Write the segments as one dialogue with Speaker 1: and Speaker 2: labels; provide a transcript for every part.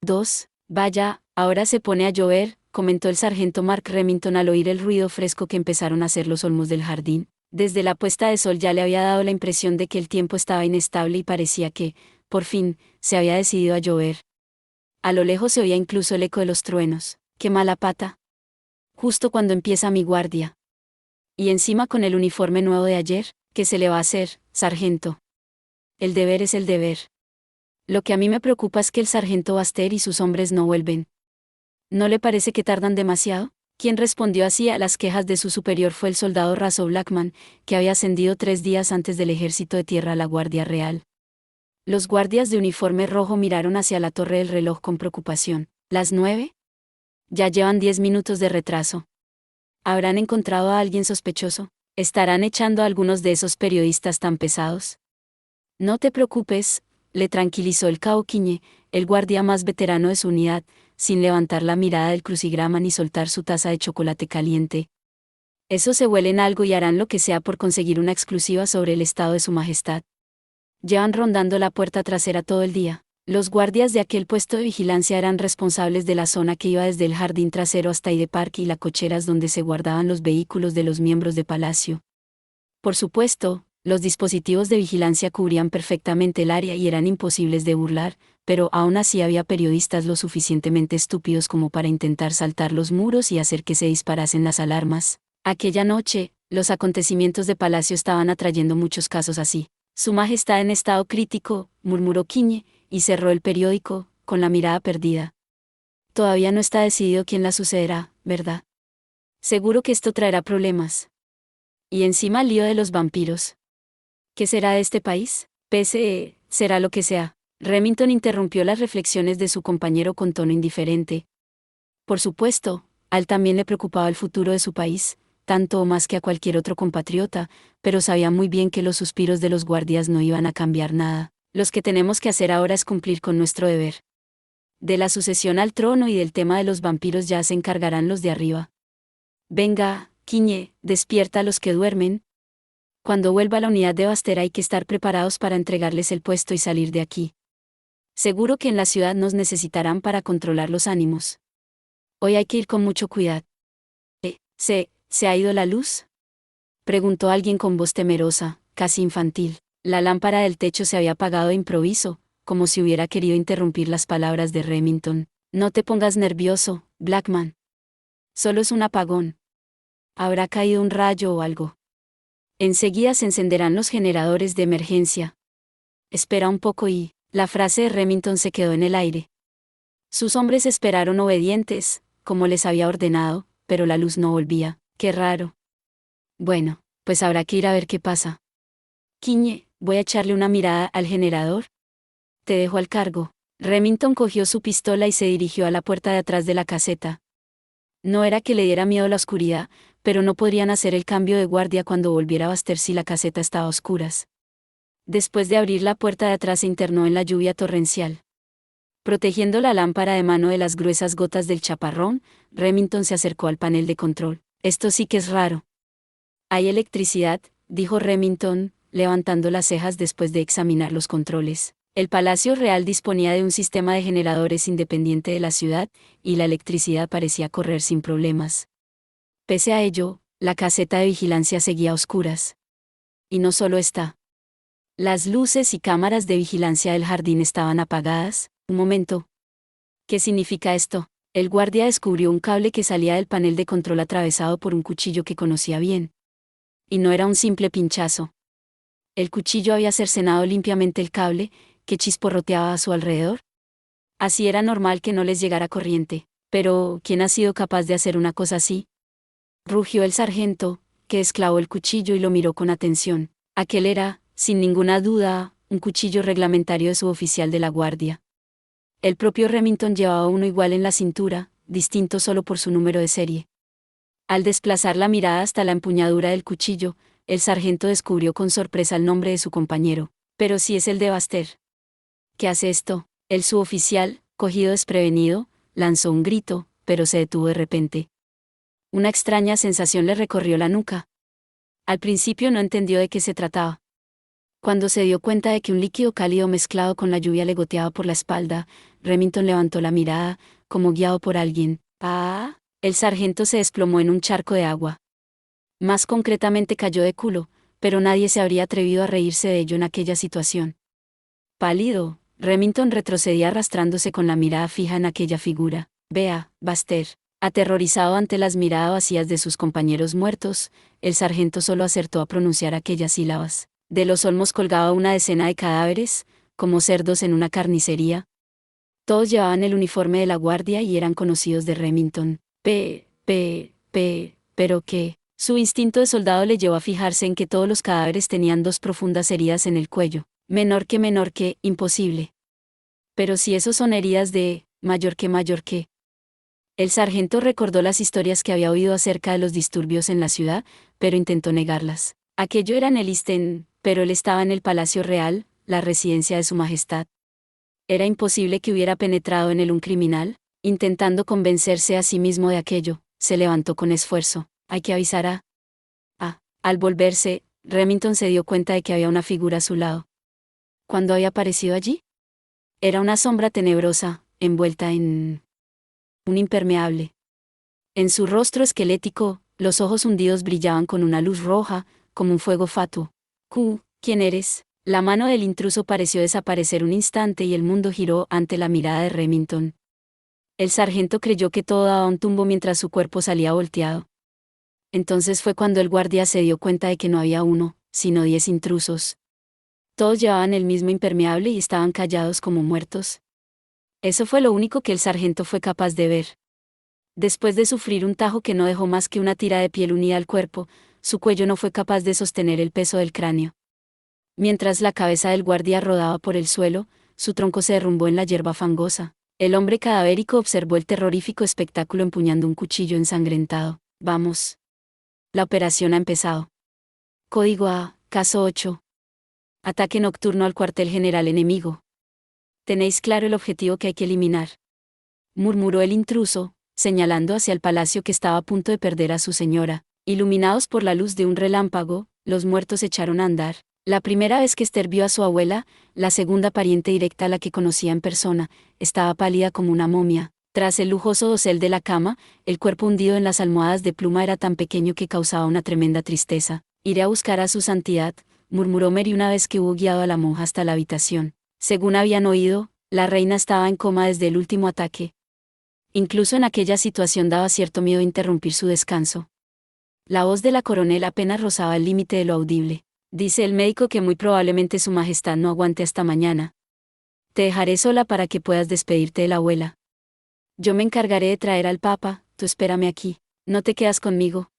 Speaker 1: 2, vaya, ahora se pone a llover, comentó el sargento Mark Remington al oír el ruido fresco que empezaron a hacer los olmos del jardín. Desde la puesta de sol ya le había dado la impresión de que el tiempo estaba inestable y parecía que, por fin, se había decidido a llover. A lo lejos se oía incluso el eco de los truenos. ¡Qué mala pata! Justo cuando empieza mi guardia. Y encima con el uniforme nuevo de ayer, ¿qué se le va a hacer, sargento? El deber es el deber. Lo que a mí me preocupa es que el sargento Baster y sus hombres no vuelven. ¿No le parece que tardan demasiado? Quien respondió así a las quejas de su superior fue el soldado raso Blackman, que había ascendido 3 días antes del ejército de tierra a la Guardia Real. Los guardias de uniforme rojo miraron hacia la torre del reloj con preocupación. ¿Las 9? Ya llevan 10 minutos de retraso. ¿Habrán encontrado a alguien sospechoso? ¿Estarán echando a algunos de esos periodistas tan pesados? No te preocupes, le tranquilizó el cabo Quiñe, el guardia más veterano de su unidad, sin levantar la mirada del crucigrama ni soltar su taza de chocolate caliente. Esos se huelen algo y harán lo que sea por conseguir una exclusiva sobre el estado de su majestad. Llevan rondando la puerta trasera todo el día. Los guardias de aquel puesto de vigilancia eran responsables de la zona que iba desde el jardín trasero hasta Hyde Park y las cocheras donde se guardaban los vehículos de los miembros de palacio. Por supuesto, los dispositivos de vigilancia cubrían perfectamente el área y eran imposibles de burlar, pero aún así había periodistas lo suficientemente estúpidos como para intentar saltar los muros y hacer que se disparasen las alarmas. Aquella noche, los acontecimientos de palacio estaban atrayendo muchos casos así. Su Majestad en estado crítico, murmuró Quiñe, y cerró el periódico, con la mirada perdida. Todavía no está decidido quién la sucederá, ¿verdad? Seguro que esto traerá problemas. Y encima el lío de los vampiros. ¿Qué será de este país? Será lo que sea. Remington interrumpió las reflexiones de su compañero con tono indiferente. Por supuesto, a él también le preocupaba el futuro de su país, tanto o más que a cualquier otro compatriota, pero sabía muy bien que los suspiros de los guardias no iban a cambiar nada. Lo que tenemos que hacer ahora es cumplir con nuestro deber. De la sucesión al trono y del tema de los vampiros ya se encargarán los de arriba. Venga, Quiñe, despierta a los que duermen. Cuando vuelva la unidad de Baster hay que estar preparados para entregarles el puesto y salir de aquí. Seguro que en la ciudad nos necesitarán para controlar los ánimos. Hoy hay que ir con mucho cuidado. ¿Se ha ido la luz? Preguntó alguien con voz temerosa, casi infantil. La lámpara del techo se había apagado de improviso, como si hubiera querido interrumpir las palabras de Remington. No te pongas nervioso, Blackman. Solo es un apagón. Habrá caído un rayo o algo. Enseguida se encenderán los generadores de emergencia. Espera un poco y... La frase de Remington se quedó en el aire. Sus hombres esperaron obedientes, como les había ordenado, pero la luz no volvía. Qué raro. Bueno, pues habrá que ir a ver qué pasa. Quiñe, voy a echarle una mirada al generador. Te dejo al cargo. Remington cogió su pistola y se dirigió a la puerta de atrás de la caseta. No era que le diera miedo la oscuridad, pero no podrían hacer el cambio de guardia cuando volviera a Baster si la caseta estaba a oscuras. Después de abrir la puerta de atrás se internó en la lluvia torrencial. Protegiendo la lámpara de mano de las gruesas gotas del chaparrón, Remington se acercó al panel de control. Esto sí que es raro. Hay electricidad, dijo Remington, levantando las cejas después de examinar los controles. El Palacio Real disponía de un sistema de generadores independiente de la ciudad, y la electricidad parecía correr sin problemas. Pese a ello, la caseta de vigilancia seguía a oscuras. Y no solo está. Las luces y cámaras de vigilancia del jardín estaban apagadas. Un momento. ¿Qué significa esto? El guardia descubrió un cable que salía del panel de control atravesado por un cuchillo que conocía bien. Y no era un simple pinchazo. El cuchillo había cercenado limpiamente el cable, que chisporroteaba a su alrededor. Así era normal que no les llegara corriente. Pero, ¿quién ha sido capaz de hacer una cosa así? Rugió el sargento, que esclavó el cuchillo y lo miró con atención. Aquel era, sin ninguna duda, un cuchillo reglamentario de su oficial de la guardia. El propio Remington llevaba uno igual en la cintura, distinto solo por su número de serie. Al desplazar la mirada hasta la empuñadura del cuchillo, el sargento descubrió con sorpresa el nombre de su compañero. Pero si es el de Baster. ¿Qué hace esto? El suboficial, cogido desprevenido, lanzó un grito, pero se detuvo de repente. Una extraña sensación le recorrió la nuca. Al principio no entendió de qué se trataba. Cuando se dio cuenta de que un líquido cálido mezclado con la lluvia le goteaba por la espalda, Remington levantó la mirada, como guiado por alguien. ¡Ah! El sargento se desplomó en un charco de agua. Más concretamente cayó de culo, pero nadie se habría atrevido a reírse de ello en aquella situación. Pálido, Remington retrocedía arrastrándose con la mirada fija en aquella figura. Vea, Baster. Aterrorizado ante las miradas vacías de sus compañeros muertos, el sargento solo acertó a pronunciar aquellas sílabas. De los olmos colgaba una decena de cadáveres, como cerdos en una carnicería. Todos llevaban el uniforme de la guardia y eran conocidos de Remington. Pero que, su instinto de soldado le llevó a fijarse en que todos los cadáveres tenían dos profundas heridas en el cuello. Menor que, imposible. Pero si esos son heridas de, mayor que. El sargento recordó las historias que había oído acerca de los disturbios en la ciudad, pero intentó negarlas. Aquello era en el East End, pero él estaba en el Palacio Real, la residencia de su majestad. Era imposible que hubiera penetrado en él un criminal. Intentando convencerse a sí mismo de aquello, se levantó con esfuerzo. Hay que avisar a... Al volverse, Remington se dio cuenta de que había una figura a su lado. ¿Cuándo había aparecido allí? Era una sombra tenebrosa, envuelta en un impermeable. En su rostro esquelético, los ojos hundidos brillaban con una luz roja, como un fuego fatuo. ¿Quién eres? La mano del intruso pareció desaparecer un instante y el mundo giró ante la mirada de Remington. El sargento creyó que todo daba un tumbo mientras su cuerpo salía volteado. Entonces fue cuando el guardia se dio cuenta de que no había uno, sino 10 intrusos. Todos llevaban el mismo impermeable y estaban callados como muertos. Eso fue lo único que el sargento fue capaz de ver. Después de sufrir un tajo que no dejó más que una tira de piel unida al cuerpo, su cuello no fue capaz de sostener el peso del cráneo. Mientras la cabeza del guardia rodaba por el suelo, su tronco se derrumbó en la hierba fangosa. El hombre cadavérico observó el terrorífico espectáculo empuñando un cuchillo ensangrentado. Vamos. La operación ha empezado. Código A, caso 8. Ataque nocturno al cuartel general enemigo. Tenéis claro el objetivo que hay que eliminar, murmuró el intruso, señalando hacia el palacio que estaba a punto de perder a su señora. Iluminados por la luz de un relámpago, los muertos echaron a andar. La primera vez que Esther vio a su abuela, la segunda pariente directa a la que conocía en persona, estaba pálida como una momia. Tras el lujoso dosel de la cama, el cuerpo hundido en las almohadas de pluma era tan pequeño que causaba una tremenda tristeza. Iré a buscar a su santidad, murmuró Mary una vez que hubo guiado a la monja hasta la habitación. Según habían oído, la reina estaba en coma desde el último ataque. Incluso en aquella situación daba cierto miedo interrumpir su descanso. La voz de la coronel apenas rozaba el límite de lo audible. Dice el médico que muy probablemente su majestad no aguante hasta mañana. Te dejaré sola para que puedas despedirte de la abuela. Yo me encargaré de traer al papa, tú espérame aquí. ¿No te quedas conmigo?,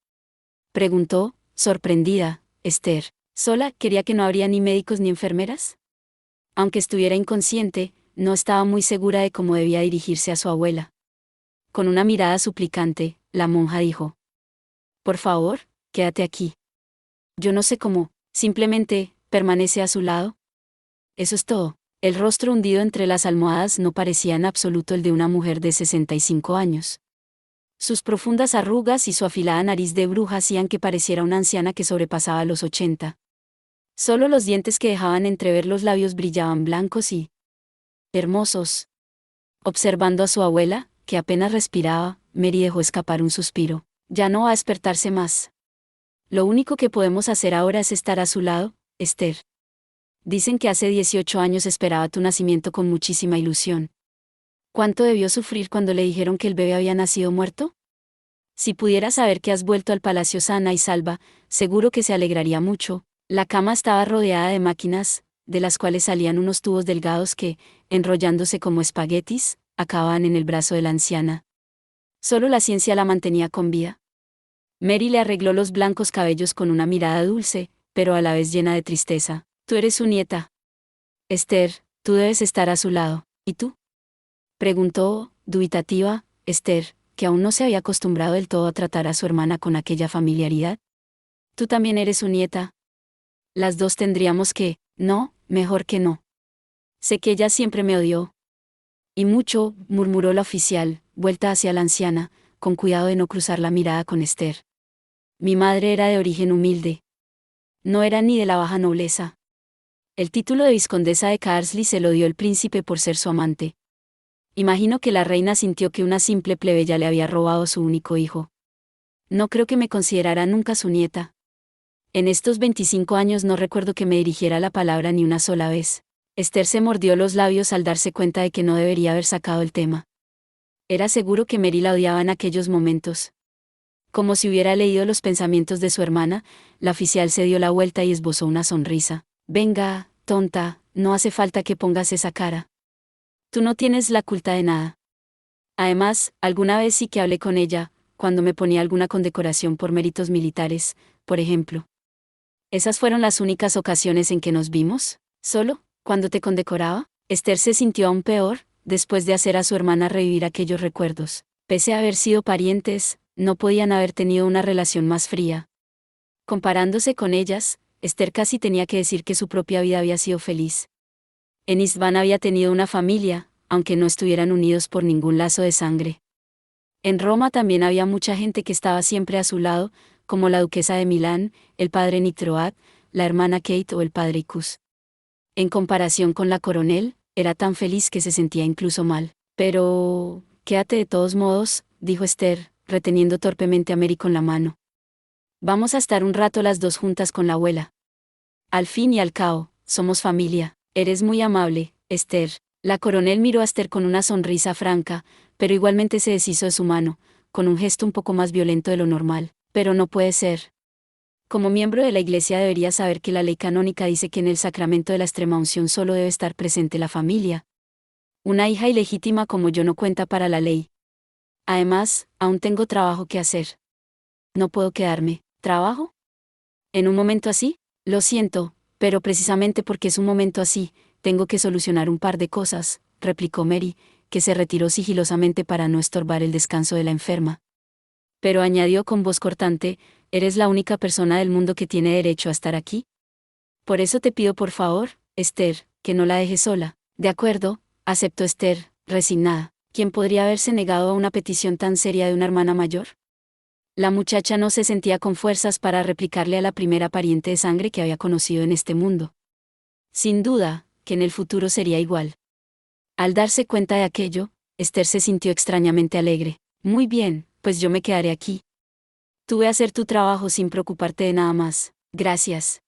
Speaker 1: preguntó, sorprendida, Esther. ¿Sola? ¿Quería que no habría ni médicos ni enfermeras? Aunque estuviera inconsciente, no estaba muy segura de cómo debía dirigirse a su abuela. Con una mirada suplicante, la monja dijo: Por favor, quédate aquí. Yo no sé cómo, simplemente, permanece a su lado. Eso es todo. El rostro hundido entre las almohadas no parecía en absoluto el de una mujer de 65 años. Sus profundas arrugas y su afilada nariz de bruja hacían que pareciera una anciana que sobrepasaba los 80. Solo los dientes que dejaban entrever los labios brillaban blancos y hermosos. Observando a su abuela, que apenas respiraba, Mary dejó escapar un suspiro. Ya no va a despertarse más. Lo único que podemos hacer ahora es estar a su lado, Esther. Dicen que hace 18 años esperaba tu nacimiento con muchísima ilusión. ¿Cuánto debió sufrir cuando le dijeron que el bebé había nacido muerto? Si pudiera saber que has vuelto al palacio sana y salva, seguro que se alegraría mucho. La cama estaba rodeada de máquinas, de las cuales salían unos tubos delgados que, enrollándose como espaguetis, acababan en el brazo de la anciana. Solo la ciencia la mantenía con vida. Mary le arregló los blancos cabellos con una mirada dulce, pero a la vez llena de tristeza. Tú eres su nieta, Esther, tú debes estar a su lado. ¿Y tú?, preguntó, dubitativa, Esther, que aún no se había acostumbrado del todo a tratar a su hermana con aquella familiaridad. Tú también eres su nieta. Las dos tendríamos que, no, mejor que no. Sé que ella siempre me odió. Y mucho, murmuró la oficial, vuelta hacia la anciana, con cuidado de no cruzar la mirada con Esther. Mi madre era de origen humilde. No era ni de la baja nobleza. El título de vizcondesa de Carsley se lo dio el príncipe por ser su amante. Imagino que la reina sintió que una simple plebeya le había robado su único hijo. No creo que me considerara nunca su nieta. En estos 25 años no recuerdo que me dirigiera la palabra ni una sola vez. Esther se mordió los labios al darse cuenta de que no debería haber sacado el tema. Era seguro que Mary la odiaba en aquellos momentos. Como si hubiera leído los pensamientos de su hermana, la oficial se dio la vuelta y esbozó una sonrisa. Venga, tonta, no hace falta que pongas esa cara. Tú no tienes la culpa de nada. Además, alguna vez sí que hablé con ella, cuando me ponía alguna condecoración por méritos militares, por ejemplo. ¿Esas fueron las únicas ocasiones en que nos vimos? ¿Solo, cuando te condecoraba? Esther se sintió aún peor, después de hacer a su hermana revivir aquellos recuerdos. Pese a haber sido parientes, no podían haber tenido una relación más fría. Comparándose con ellas, Esther casi tenía que decir que su propia vida había sido feliz. En István había tenido una familia, aunque no estuvieran unidos por ningún lazo de sangre. En Roma también había mucha gente que estaba siempre a su lado, como la duquesa de Milán, el padre Nictroad, la hermana Kate o el padre Icus. En comparación con la coronel, era tan feliz que se sentía incluso mal. Pero, quédate de todos modos, dijo Esther, reteniendo torpemente a Mary con la mano. Vamos a estar un rato las dos juntas con la abuela. Al fin y al cabo, somos familia. Eres muy amable, Esther. La coronel miró a Esther con una sonrisa franca, pero igualmente se deshizo de su mano, con un gesto un poco más violento de lo normal. Pero no puede ser. Como miembro de la Iglesia debería saber que la ley canónica dice que en el sacramento de la extremaunción solo debe estar presente la familia. Una hija ilegítima como yo no cuenta para la ley. Además, aún tengo trabajo que hacer. No puedo quedarme. ¿Trabajo? ¿En un momento así? Lo siento, pero precisamente porque es un momento así, tengo que solucionar un par de cosas, replicó Mary, que se retiró sigilosamente para no estorbar el descanso de la enferma. Pero añadió con voz cortante, ¿eres la única persona del mundo que tiene derecho a estar aquí? Por eso te pido por favor, Esther, que no la dejes sola. De acuerdo, aceptó Esther, resignada. ¿Quién podría haberse negado a una petición tan seria de una hermana mayor? La muchacha no se sentía con fuerzas para replicarle a la primera pariente de sangre que había conocido en este mundo. Sin duda, que en el futuro sería igual. Al darse cuenta de aquello, Esther se sintió extrañamente alegre. Muy bien, pues yo me quedaré aquí. Tú ve a hacer tu trabajo sin preocuparte de nada más. Gracias.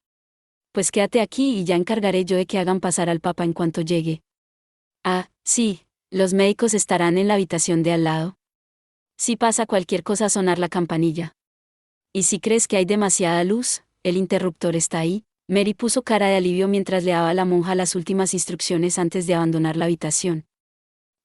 Speaker 1: Pues quédate aquí y ya encargaré yo de que hagan pasar al papa en cuanto llegue. Ah, sí, los médicos estarán en la habitación de al lado. Si pasa cualquier cosa, sonar la campanilla. Y si crees que hay demasiada luz, el interruptor está ahí. Mary puso cara de alivio mientras le daba a la monja las últimas instrucciones antes de abandonar la habitación.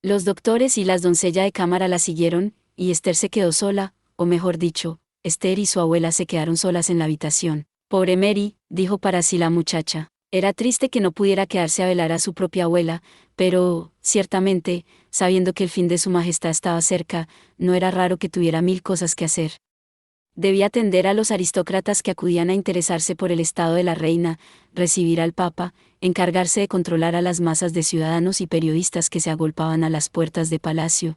Speaker 1: Los doctores y las doncellas de cámara la siguieron, y Esther se quedó sola, o mejor dicho, Esther y su abuela se quedaron solas en la habitación. Pobre Mary, dijo para sí la muchacha. Era triste que no pudiera quedarse a velar a su propia abuela, pero, ciertamente, sabiendo que el fin de su majestad estaba cerca, no era raro que tuviera mil cosas que hacer. Debía atender a los aristócratas que acudían a interesarse por el estado de la reina, recibir al papa, encargarse de controlar a las masas de ciudadanos y periodistas que se agolpaban a las puertas de palacio.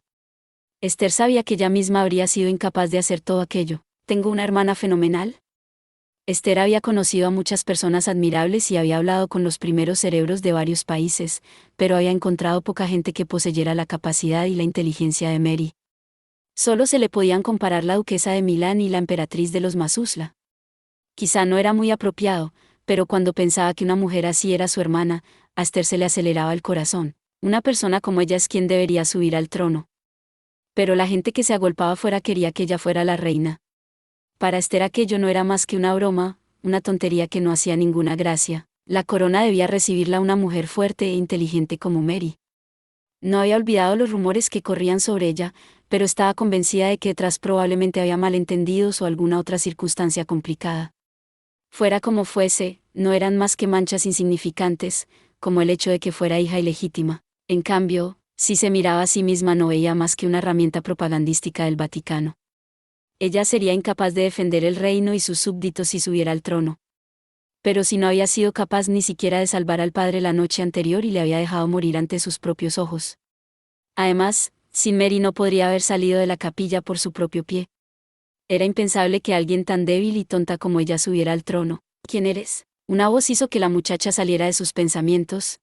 Speaker 1: Esther sabía que ella misma habría sido incapaz de hacer todo aquello. ¿Tengo una hermana fenomenal? Esther había conocido a muchas personas admirables y había hablado con los primeros cerebros de varios países, pero había encontrado poca gente que poseyera la capacidad y la inteligencia de Mary. Solo se le podían comparar la duquesa de Milán y la emperatriz de los Masusla. Quizá no era muy apropiado, pero cuando pensaba que una mujer así era su hermana, a Esther se le aceleraba el corazón. Una persona como ella es quien debería subir al trono. Pero la gente que se agolpaba fuera quería que ella fuera la reina. Para Esther aquello no era más que una broma, una tontería que no hacía ninguna gracia. La corona debía recibirla una mujer fuerte e inteligente como Mary. No había olvidado los rumores que corrían sobre ella, pero estaba convencida de que detrás probablemente había malentendidos o alguna otra circunstancia complicada. Fuera como fuese, no eran más que manchas insignificantes, como el hecho de que fuera hija ilegítima. En cambio, si se miraba a sí misma no veía más que una herramienta propagandística del Vaticano. Ella sería incapaz de defender el reino y sus súbditos si subiera al trono. Pero si no había sido capaz ni siquiera de salvar al padre la noche anterior y le había dejado morir ante sus propios ojos. Además, sin Mary no podría haber salido de la capilla por su propio pie. Era impensable que alguien tan débil y tonta como ella subiera al trono. ¿Quién eres? Una voz hizo que la muchacha saliera de sus pensamientos.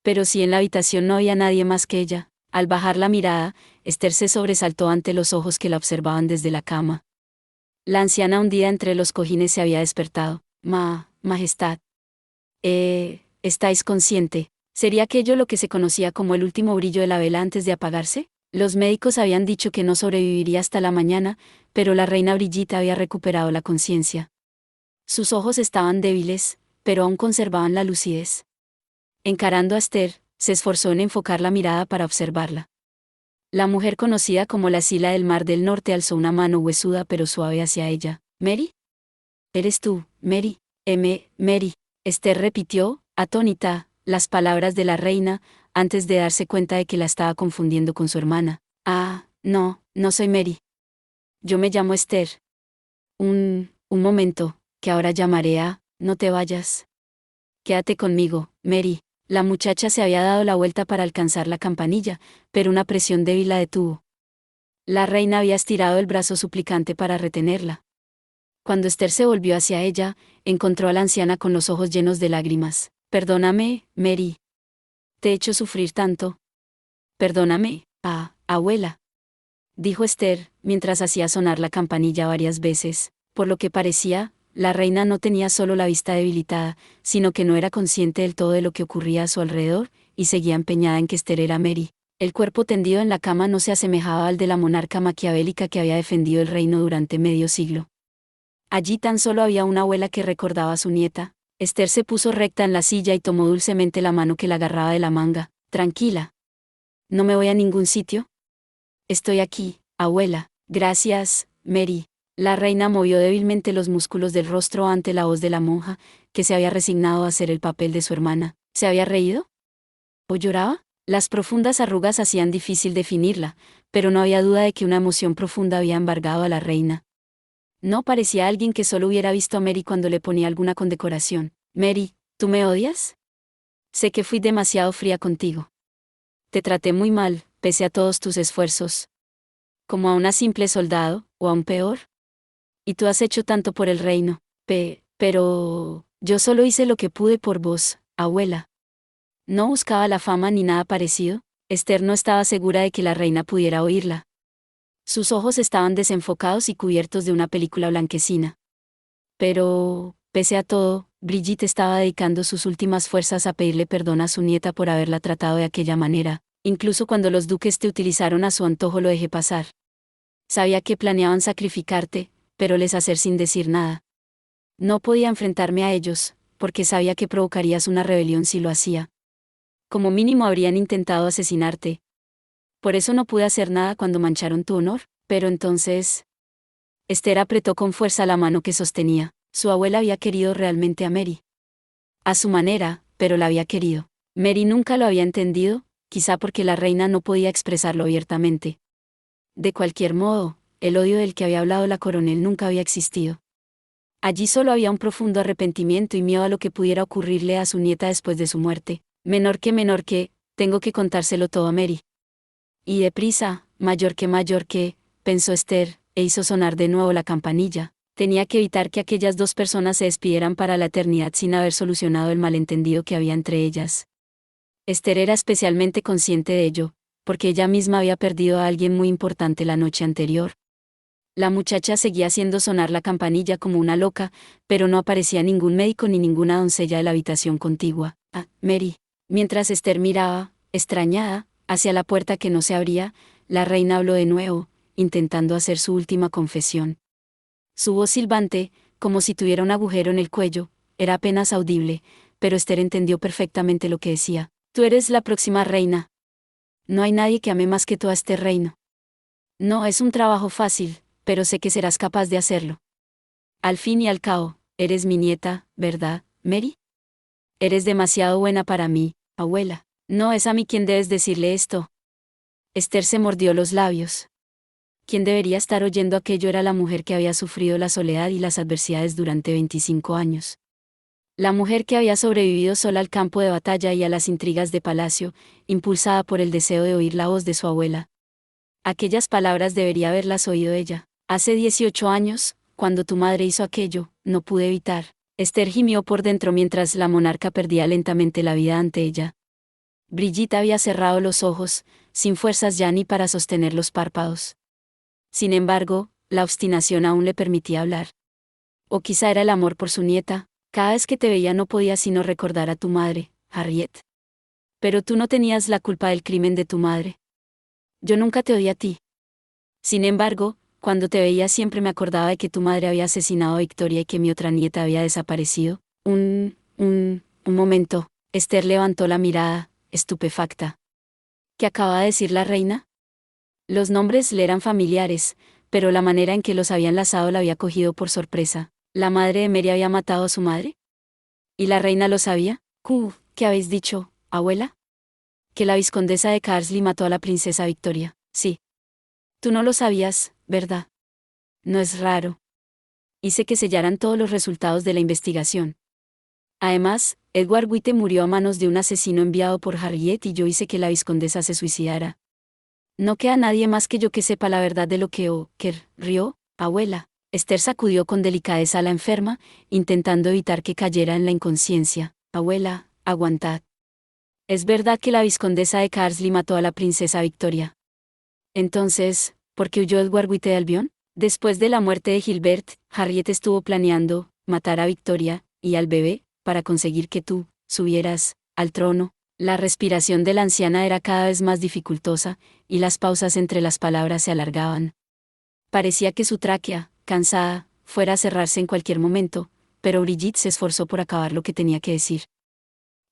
Speaker 1: Pero si en la habitación no había nadie más que ella, Al bajar la mirada, Esther se sobresaltó ante los ojos que la observaban desde la cama. La anciana hundida entre los cojines se había despertado. Majestad. ¿Estáis consciente? ¿Sería aquello lo que se conocía como el último brillo de la vela antes de apagarse? Los médicos habían dicho que no sobreviviría hasta la mañana, pero la reina Brigitte había recuperado la conciencia. Sus ojos estaban débiles, pero aún conservaban la lucidez. Encarando a Esther, se esforzó en enfocar la mirada para observarla. La mujer conocida como la Sila del Mar del Norte alzó una mano huesuda pero suave hacia ella. ¿Mary? ¿Eres tú, Mary? Mary. Esther repitió, atónita, las palabras de la reina, antes de darse cuenta de que la estaba confundiendo con su hermana. No soy Mary. Yo me llamo Esther. Un momento, que ahora llamaré a... No te vayas. Quédate conmigo, Mary. La muchacha se había dado la vuelta para alcanzar la campanilla, pero una presión débil la detuvo. La reina había estirado el brazo suplicante para retenerla. Cuando Esther se volvió hacia ella, encontró a la anciana con los ojos llenos de lágrimas. Perdóname, Mary. Te he hecho sufrir tanto. Perdóname, abuela. Dijo Esther, mientras hacía sonar la campanilla varias veces. Por lo que parecía, la reina no tenía solo la vista debilitada, sino que no era consciente del todo de lo que ocurría a su alrededor, y seguía empeñada en que Esther era Mary. El cuerpo tendido en la cama no se asemejaba al de la monarca maquiavélica que había defendido el reino durante medio siglo. Allí tan solo había una abuela que recordaba a su nieta. Esther se puso recta en la silla y tomó dulcemente la mano que la agarraba de la manga. Tranquila. ¿No me voy a ningún sitio? Estoy aquí, abuela. Gracias, Mary. La reina movió débilmente los músculos del rostro ante la voz de la monja, que se había resignado a hacer el papel de su hermana. ¿Se había reído? ¿O lloraba? Las profundas arrugas hacían difícil definirla, pero no había duda de que una emoción profunda había embargado a la reina. No parecía alguien que solo hubiera visto a Mary cuando le ponía alguna condecoración. Mary, ¿tú me odias? Sé que fui demasiado fría contigo. Te traté muy mal, pese a todos tus esfuerzos. Como a una simple soldado, o aún peor. Y tú has hecho tanto por el reino. Pero... yo solo hice lo que pude por vos, abuela. No buscaba la fama ni nada parecido. Esther no estaba segura de que la reina pudiera oírla. Sus ojos estaban desenfocados y cubiertos de una película blanquecina. Pero, pese a todo, Brigitte estaba dedicando sus últimas fuerzas a pedirle perdón a su nieta por haberla tratado de aquella manera. Incluso cuando los duques te utilizaron a su antojo lo dejé pasar. Sabía que planeaban sacrificarte, pero les hacer sin decir nada. No podía enfrentarme a ellos, porque sabía que provocarías una rebelión si lo hacía. Como mínimo habrían intentado asesinarte. Por eso no pude hacer nada cuando mancharon tu honor, pero entonces... Esther apretó con fuerza la mano que sostenía. Su abuela había querido realmente a Mary. A su manera, pero la había querido. Mary nunca lo había entendido, quizá porque la reina no podía expresarlo abiertamente. De cualquier modo, el odio del que había hablado la coronel nunca había existido. Allí solo había un profundo arrepentimiento y miedo a lo que pudiera ocurrirle a su nieta después de su muerte. Menor que, tengo que contárselo todo a Mary. Y deprisa, mayor que, pensó Esther, e hizo sonar de nuevo la campanilla. Tenía que evitar que aquellas dos personas se despidieran para la eternidad sin haber solucionado el malentendido que había entre ellas. Esther era especialmente consciente de ello, porque ella misma había perdido a alguien muy importante la noche anterior. La muchacha seguía haciendo sonar la campanilla como una loca, pero no aparecía ningún médico ni ninguna doncella de la habitación contigua. Mary. Mientras Esther miraba, extrañada, hacia la puerta que no se abría, la reina habló de nuevo, intentando hacer su última confesión. Su voz silbante, como si tuviera un agujero en el cuello, era apenas audible, pero Esther entendió perfectamente lo que decía. Tú eres la próxima reina. No hay nadie que ame más que tú a este reino. No es un trabajo fácil, pero sé que serás capaz de hacerlo. Al fin y al cabo, eres mi nieta, ¿verdad, Mary? Eres demasiado buena para mí, abuela. No es a mí quien debes decirle esto. Esther se mordió los labios. Quien debería estar oyendo aquello era la mujer que había sufrido la soledad y las adversidades durante 25 años. La mujer que había sobrevivido sola al campo de batalla y a las intrigas de palacio, impulsada por el deseo de oír la voz de su abuela. Aquellas palabras debería haberlas oído ella. Hace 18 años, cuando tu madre hizo aquello, no pude evitar. Esther gimió por dentro mientras la monarca perdía lentamente la vida ante ella. Brigitte había cerrado los ojos, sin fuerzas ya ni para sostener los párpados. Sin embargo, la obstinación aún le permitía hablar. O quizá era el amor por su nieta. Cada vez que te veía no podía sino recordar a tu madre, Harriet. Pero tú no tenías la culpa del crimen de tu madre. Yo nunca te odié a ti. Sin embargo, cuando te veía siempre me acordaba de que tu madre había asesinado a Victoria y que mi otra nieta había desaparecido. Un momento. Esther levantó la mirada, estupefacta. ¿Qué acaba de decir la reina? Los nombres le eran familiares, pero la manera en que los había enlazado la había cogido por sorpresa. ¿La madre de Mary había matado a su madre? ¿Y la reina lo sabía? ¿Qué habéis dicho, abuela? Que la vizcondesa de Carsley mató a la princesa Victoria. Sí. Tú no lo sabías, ¿verdad? No es raro. Hice que sellaran todos los resultados de la investigación. Además, Edward White murió a manos de un asesino enviado por Harriet y yo hice que la vizcondesa se suicidara. No queda nadie más que yo que sepa la verdad de lo que rió, abuela. Esther sacudió con delicadeza a la enferma, intentando evitar que cayera en la inconsciencia. Abuela, aguantad. Es verdad que la vizcondesa de Carsley mató a la princesa Victoria. Entonces, ¿por qué huyó Edward White de Albion? Después de la muerte de Gilbert, Harriet estuvo planeando matar a Victoria y al bebé, para conseguir que tú subieras al trono. La respiración de la anciana era cada vez más dificultosa, y las pausas entre las palabras se alargaban. Parecía que su tráquea, cansada, fuera a cerrarse en cualquier momento, pero Brigitte se esforzó por acabar lo que tenía que decir.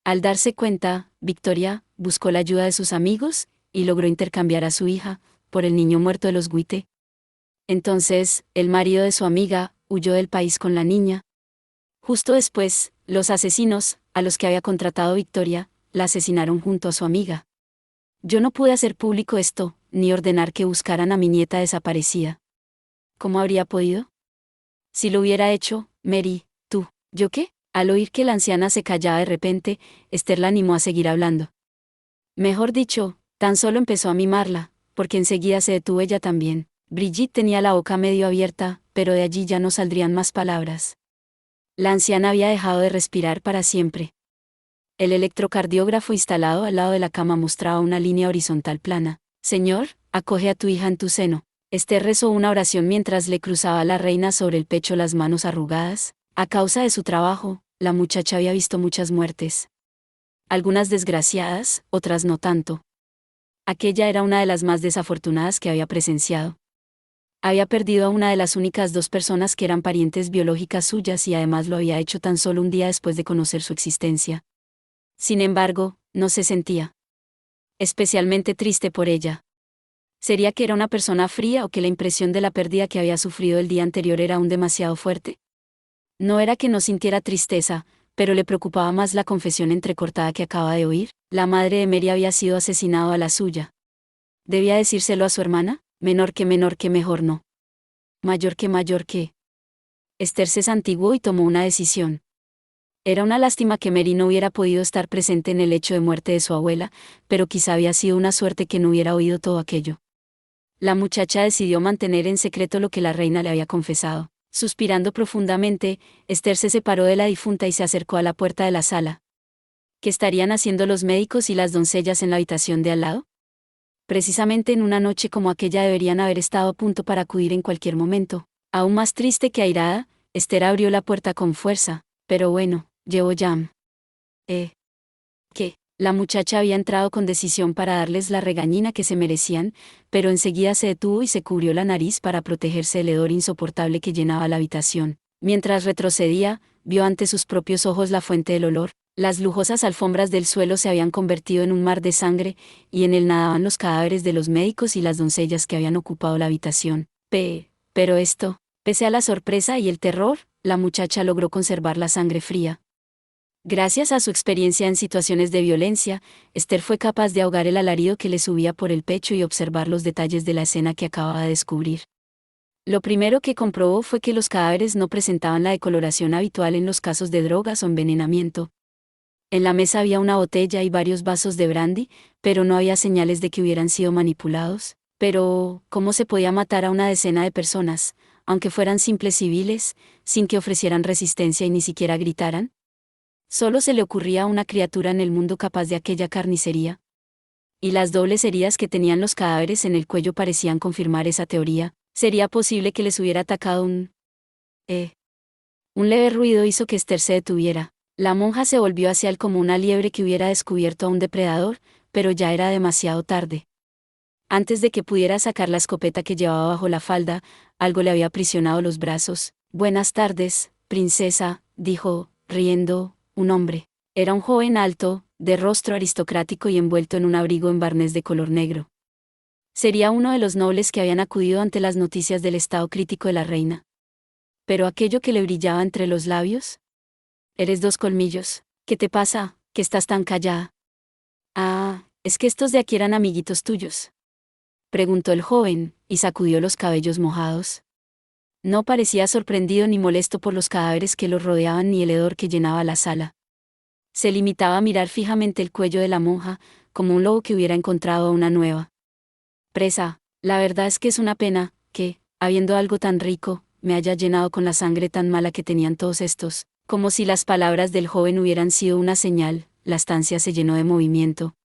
Speaker 1: Al darse cuenta, Victoria buscó la ayuda de sus amigos, y logró intercambiar a su hija por el niño muerto de los White. Entonces, el marido de su amiga huyó del país con la niña. Justo después, los asesinos, a los que había contratado Victoria, la asesinaron junto a su amiga. Yo no pude hacer público esto, ni ordenar que buscaran a mi nieta desaparecida. ¿Cómo habría podido? Si lo hubiera hecho, Mary, tú, ¿yo qué? Al oír que la anciana se callaba de repente, Esther la animó a seguir hablando. Mejor dicho, tan solo empezó a mimarla, porque enseguida se detuvo ella también. Brigitte tenía la boca medio abierta, pero de allí ya no saldrían más palabras. La anciana había dejado de respirar para siempre. El electrocardiógrafo instalado al lado de la cama mostraba una línea horizontal plana. Señor, acoge a tu hija en tu seno. Esther rezó una oración mientras le cruzaba a la reina sobre el pecho las manos arrugadas. A causa de su trabajo, la muchacha había visto muchas muertes. Algunas desgraciadas, otras no tanto. Aquella era una de las más desafortunadas que había presenciado. Había perdido a una de las únicas dos personas que eran parientes biológicas suyas y además lo había hecho tan solo un día después de conocer su existencia. Sin embargo, no se sentía especialmente triste por ella. ¿Sería que era una persona fría o que la impresión de la pérdida que había sufrido el día anterior era aún demasiado fuerte? No era que no sintiera tristeza, pero le preocupaba más la confesión entrecortada que acaba de oír. La madre de Mary había sido asesinado a la suya. ¿Debía decírselo a su hermana? Menor que mejor no. Mayor que. Esther se santiguó y tomó una decisión. Era una lástima que Mary no hubiera podido estar presente en el hecho de muerte de su abuela, pero quizá había sido una suerte que no hubiera oído todo aquello. La muchacha decidió mantener en secreto lo que la reina le había confesado. Suspirando profundamente, Esther se separó de la difunta y se acercó a la puerta de la sala. ¿Qué estarían haciendo los médicos y las doncellas en la habitación de al lado? Precisamente en una noche como aquella deberían haber estado a punto para acudir en cualquier momento. Aún más triste que airada, Esther abrió la puerta con fuerza. Pero bueno, llevo jam. ¿Qué? La muchacha había entrado con decisión para darles la regañina que se merecían, pero enseguida se detuvo y se cubrió la nariz para protegerse del hedor insoportable que llenaba la habitación. Mientras retrocedía, vio ante sus propios ojos la fuente del olor. Las lujosas alfombras del suelo se habían convertido en un mar de sangre, y en él nadaban los cadáveres de los médicos y las doncellas que habían ocupado la habitación. Pero esto, pese a la sorpresa y el terror, la muchacha logró conservar la sangre fría. Gracias a su experiencia en situaciones de violencia, Esther fue capaz de ahogar el alarido que le subía por el pecho y observar los detalles de la escena que acababa de descubrir. Lo primero que comprobó fue que los cadáveres no presentaban la decoloración habitual en los casos de drogas o envenenamiento. En la mesa había una botella y varios vasos de brandy, pero no había señales de que hubieran sido manipulados. Pero, ¿cómo se podía matar a una decena de personas, aunque fueran simples civiles, sin que ofrecieran resistencia y ni siquiera gritaran? Solo se le ocurría a una criatura en el mundo capaz de aquella carnicería. Y las dobles heridas que tenían los cadáveres en el cuello parecían confirmar esa teoría. ¿Sería posible que les hubiera atacado un leve ruido hizo que Esther se detuviera. La monja se volvió hacia él como una liebre que hubiera descubierto a un depredador, pero ya era demasiado tarde. Antes de que pudiera sacar la escopeta que llevaba bajo la falda, algo le había aprisionado los brazos. «Buenas tardes, princesa», dijo, riendo, un hombre. Era un joven alto, de rostro aristocrático y envuelto en un abrigo en barnés de color negro. Sería uno de los nobles que habían acudido ante las noticias del estado crítico de la reina. Pero aquello que le brillaba entre los labios. «Eres dos colmillos. ¿Qué te pasa, que estás tan callada?» «Ah, es que estos de aquí eran amiguitos tuyos», preguntó el joven, y sacudió los cabellos mojados. No parecía sorprendido ni molesto por los cadáveres que los rodeaban ni el hedor que llenaba la sala. Se limitaba a mirar fijamente el cuello de la monja, como un lobo que hubiera encontrado a una nueva presa. «La verdad es que es una pena, que, habiendo algo tan rico, me haya llenado con la sangre tan mala que tenían todos estos». Como si las palabras del joven hubieran sido una señal, la estancia se llenó de movimiento.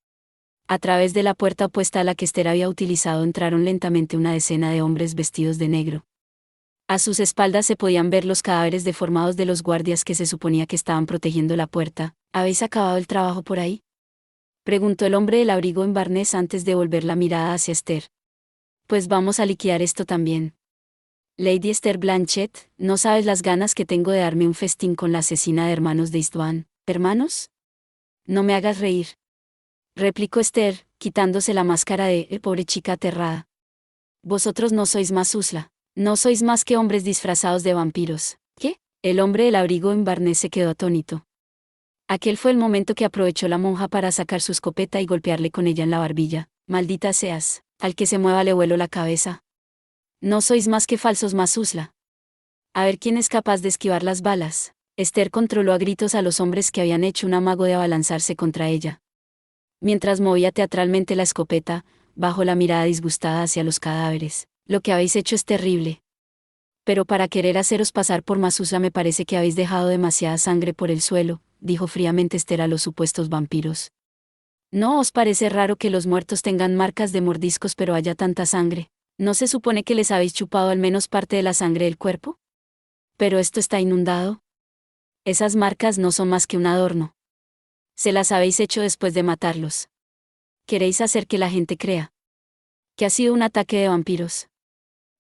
Speaker 1: A través de la puerta opuesta a la que Esther había utilizado entraron lentamente una decena de hombres vestidos de negro. A sus espaldas se podían ver los cadáveres deformados de los guardias que se suponía que estaban protegiendo la puerta. «¿Habéis acabado el trabajo por ahí?», preguntó el hombre del abrigo en barnés antes de volver la mirada hacia Esther. «Pues vamos a liquidar esto también. Lady Esther Blanchett, no sabes las ganas que tengo de darme un festín con la asesina de hermanos de Istvan». «¿Hermanos? No me hagas reír», replicó Esther, quitándose la máscara de pobre chica aterrada. «Vosotros no sois más Usla. No sois más que hombres disfrazados de vampiros». «¿Qué?». El hombre del abrigo en barnés se quedó atónito. Aquel fue el momento que aprovechó la monja para sacar su escopeta y golpearle con ella en la barbilla. «Maldita seas, al que se mueva le vuelo la cabeza. No sois más que falsos Masusla. A ver quién es capaz de esquivar las balas». Esther controló a gritos a los hombres que habían hecho un amago de abalanzarse contra ella. Mientras movía teatralmente la escopeta, bajó la mirada disgustada hacia los cadáveres. «Lo que habéis hecho es terrible. Pero para querer haceros pasar por Masusla me parece que habéis dejado demasiada sangre por el suelo», dijo fríamente Esther a los supuestos vampiros. «¿No os parece raro que los muertos tengan marcas de mordiscos pero haya tanta sangre? ¿No se supone que les habéis chupado al menos parte de la sangre del cuerpo? Pero esto está inundado. Esas marcas no son más que un adorno. Se las habéis hecho después de matarlos. ¿Queréis hacer que la gente crea que ha sido un ataque de vampiros?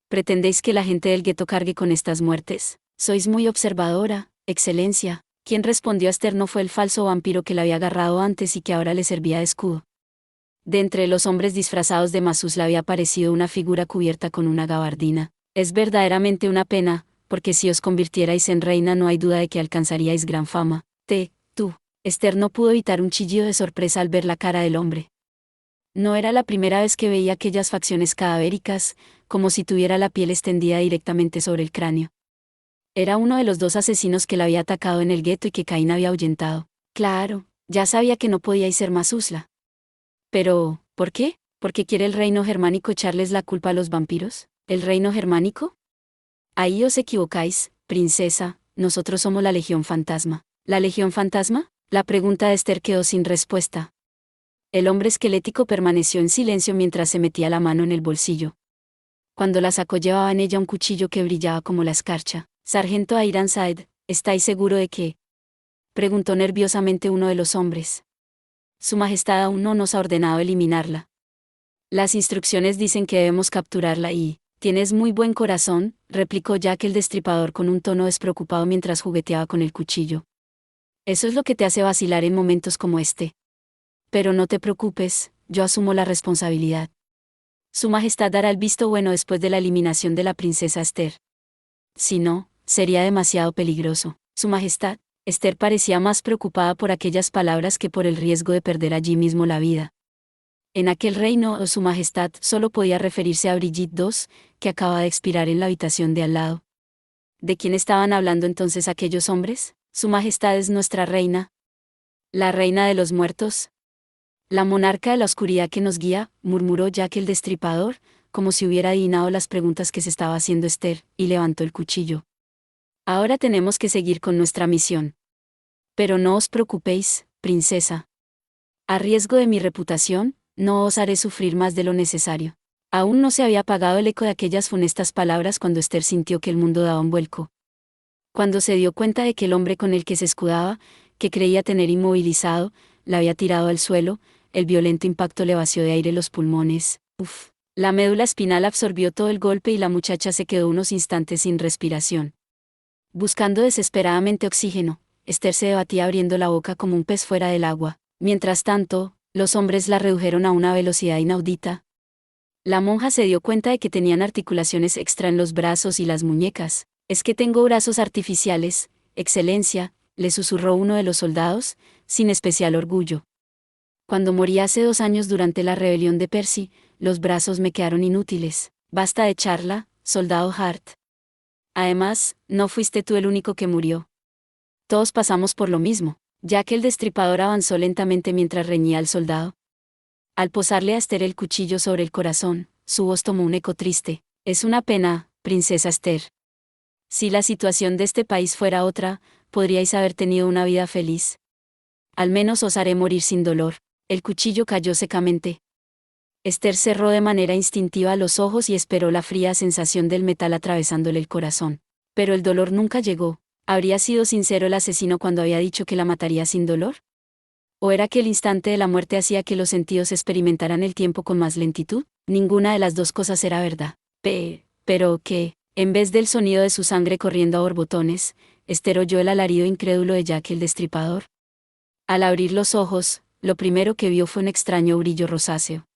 Speaker 1: ¿Pretendéis que la gente del gueto cargue con estas muertes? Sois muy observadora, Excelencia». Quien respondió a Esther no fue el falso vampiro que la había agarrado antes y que ahora le servía de escudo. De entre los hombres disfrazados de Masusla había aparecido una figura cubierta con una gabardina. «Es verdaderamente una pena, porque si os convirtierais en reina no hay duda de que alcanzaríais gran fama». «Tú». Esther no pudo evitar un chillido de sorpresa al ver la cara del hombre. No era la primera vez que veía aquellas facciones cadavéricas, como si tuviera la piel extendida directamente sobre el cráneo. Era uno de los dos asesinos que la había atacado en el gueto y que Caín había ahuyentado. Claro, ya sabía que no podíais ser Masusla. Pero, ¿por qué? ¿Porque quiere el reino germánico echarles la culpa a los vampiros? ¿El reino germánico? Ahí os equivocáis, princesa, nosotros somos la Legión Fantasma. ¿La Legión Fantasma? La pregunta de Esther quedó sin respuesta. El hombre esquelético permaneció en silencio mientras se metía la mano en el bolsillo. Cuando la sacó llevaba en ella un cuchillo que brillaba como la escarcha. «Sargento Ironside, ¿estáis seguro de que?», preguntó nerviosamente uno de los hombres. «Su Majestad aún no nos ha ordenado eliminarla. Las instrucciones dicen que debemos capturarla y...». «Tienes muy buen corazón», replicó Jack el Destripador con un tono despreocupado mientras jugueteaba con el cuchillo. «Eso es lo que te hace vacilar en momentos como este. Pero no te preocupes, yo asumo la responsabilidad. Su Majestad dará el visto bueno después de la eliminación de la princesa Esther. Si no, sería demasiado peligroso». «Su Majestad». Esther parecía más preocupada por aquellas palabras que por el riesgo de perder allí mismo la vida. En aquel reino, Su Majestad solo podía referirse a Brigitte II, que acaba de expirar en la habitación de al lado. ¿De quién estaban hablando entonces aquellos hombres? «Su Majestad es nuestra reina. La reina de los muertos. La monarca de la oscuridad que nos guía», murmuró Jack el Destripador, como si hubiera adivinado las preguntas que se estaba haciendo Esther, y levantó el cuchillo. «Ahora tenemos que seguir con nuestra misión. Pero no os preocupéis, princesa. A riesgo de mi reputación, No os haré sufrir más de lo necesario. Aún no se había apagado el eco de aquellas funestas palabras cuando Esther sintió que el mundo daba un vuelco. Cuando se dio cuenta de que el hombre con el que se escudaba, que creía tener inmovilizado, la había tirado al suelo, el violento impacto le vació de aire los pulmones. Uf. La médula espinal absorbió todo el golpe y la muchacha se quedó unos instantes sin respiración. Buscando desesperadamente oxígeno, Esther se debatía abriendo la boca como un pez fuera del agua. Mientras tanto, los hombres la redujeron a una velocidad inaudita. La monja se dio cuenta de que tenían articulaciones extra en los brazos y las muñecas. «Es que tengo brazos artificiales, Excelencia», le susurró uno de los soldados, sin especial orgullo. «Cuando morí hace 2 años durante la rebelión de Percy, los brazos me quedaron inútiles. Basta de charla, soldado Hart. Además, no fuiste tú el único que murió. Todos pasamos por lo mismo», ya que el destripador avanzó lentamente mientras reñía al soldado. Al posarle a Esther el cuchillo sobre el corazón, su voz tomó un eco triste. «Es una pena, princesa Esther. Si la situación de este país fuera otra, podríais haber tenido una vida feliz. Al menos os haré morir sin dolor». El cuchillo cayó secamente. Esther cerró de manera instintiva los ojos y esperó la fría sensación del metal atravesándole el corazón. Pero el dolor nunca llegó. ¿Habría sido sincero el asesino cuando había dicho que la mataría sin dolor? ¿O era que el instante de la muerte hacía que los sentidos experimentaran el tiempo con más lentitud? Ninguna de las dos cosas era verdad. Pero que, en vez del sonido de su sangre corriendo a borbotones, Esther oyó el alarido incrédulo de Jack el Destripador. Al abrir los ojos, lo primero que vio fue un extraño brillo rosáceo.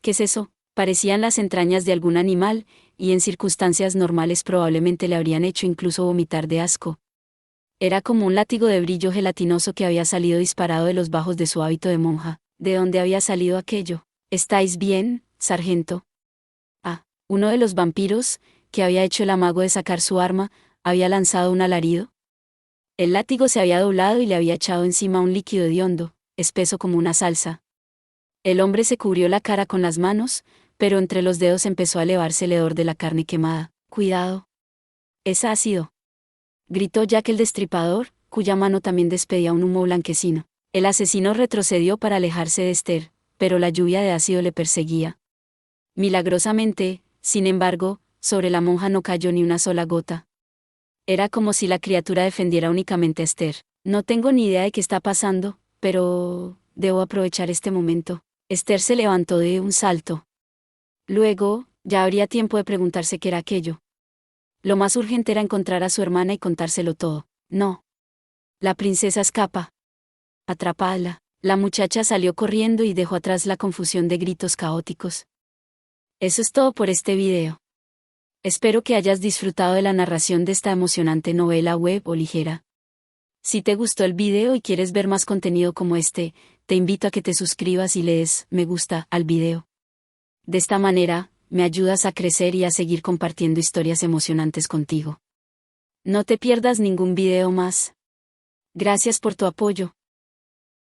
Speaker 1: ¿Qué es eso? Parecían las entrañas de algún animal, y en circunstancias normales probablemente le habrían hecho incluso vomitar de asco. Era como un látigo de brillo gelatinoso que había salido disparado de los bajos de su hábito de monja. ¿De dónde había salido aquello? ¿Estáis bien, sargento? Uno de los vampiros, que había hecho el amago de sacar su arma, había lanzado un alarido. El látigo se había doblado y le había echado encima un líquido hediondo, espeso como una salsa. El hombre se cubrió la cara con las manos, pero entre los dedos empezó a elevarse el hedor de la carne quemada. «Cuidado. Es ácido», gritó Jack el Destripador, cuya mano también despedía un humo blanquecino. El asesino retrocedió para alejarse de Esther, pero la lluvia de ácido le perseguía. Milagrosamente, sin embargo, sobre la monja no cayó ni una sola gota. Era como si la criatura defendiera únicamente a Esther. «No tengo ni idea de qué está pasando, pero debo aprovechar este momento». Esther se levantó de un salto. Luego, ya habría tiempo de preguntarse qué era aquello. Lo más urgente era encontrar a su hermana y contárselo todo. No. La princesa escapa. Atrapadla. La muchacha salió corriendo y dejó atrás la confusión de gritos caóticos. Eso es todo por este video. Espero que hayas disfrutado de la narración de esta emocionante novela web o ligera. Si te gustó el video y quieres ver más contenido como este, te invito a que te suscribas y le des me gusta al video. De esta manera, me ayudas a crecer y a seguir compartiendo historias emocionantes contigo. No te pierdas ningún video más. Gracias por tu apoyo.